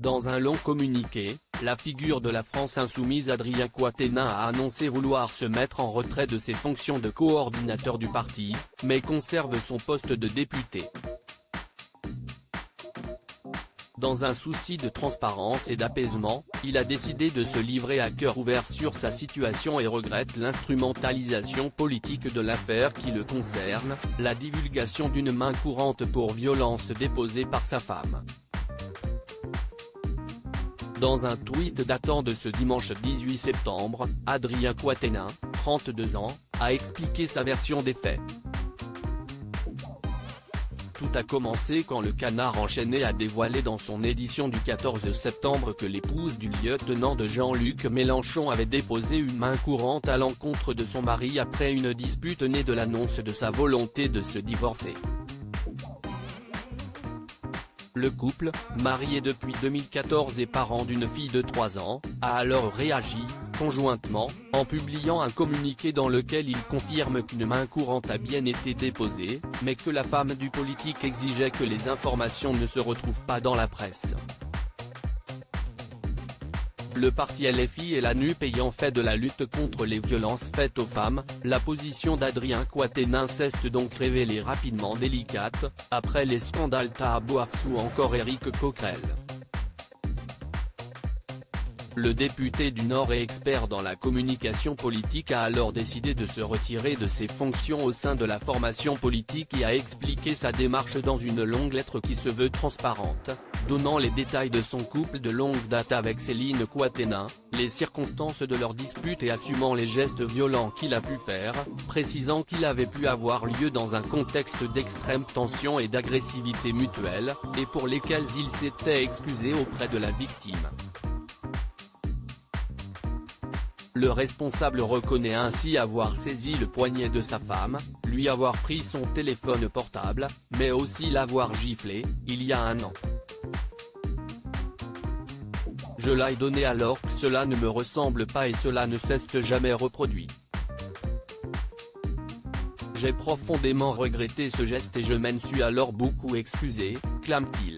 Dans un long communiqué, la figure de la France insoumise Adrien Quatennens a annoncé vouloir se mettre en retrait de ses fonctions de coordinateur du parti, mais conserve son poste de député. Dans un souci de transparence et d'apaisement, il a décidé de se livrer à cœur ouvert sur sa situation et regrette l'instrumentalisation politique de l'affaire qui le concerne, la divulgation d'une main courante pour violence déposée par sa femme. Dans un tweet datant de ce dimanche 18 septembre, Adrien Quatennens, 32 ans, a expliqué sa version des faits. Tout a commencé quand le Canard enchaîné a dévoilé dans son édition du 14 septembre que l'épouse du lieutenant de Jean-Luc Mélenchon avait déposé une main courante à l'encontre de son mari après une dispute née de l'annonce de sa volonté de se divorcer. Le couple, marié depuis 2014 et parent d'une fille de 3 ans, a alors réagi, conjointement, en publiant un communiqué dans lequel il confirme qu'une main courante a bien été déposée, mais que la femme du politique exigeait que les informations ne se retrouvent pas dans la presse. Le parti LFI et la NUP ayant fait de la lutte contre les violences faites aux femmes, la position d'Adrien Quatennens s'est donc révélée rapidement délicate, après les scandales Taha Bouafs ou encore Éric Coquerel. Le député du Nord et expert dans la communication politique a alors décidé de se retirer de ses fonctions au sein de la formation politique et a expliqué sa démarche dans une longue lettre qui se veut transparente, donnant les détails de son couple de longue date avec Céline Quatennens, les circonstances de leur dispute et assumant les gestes violents qu'il a pu faire, précisant qu'il avait pu avoir lieu dans un contexte d'extrême tension et d'agressivité mutuelle, et pour lesquels il s'était excusé auprès de la victime. Le responsable reconnaît ainsi avoir saisi le poignet de sa femme, lui avoir pris son téléphone portable, mais aussi l'avoir giflé, il y a un an. Je l'ai donné alors que cela ne me ressemble pas et cela ne s'est jamais reproduit. J'ai profondément regretté ce geste et je m'en suis alors beaucoup excusé, clame-t-il.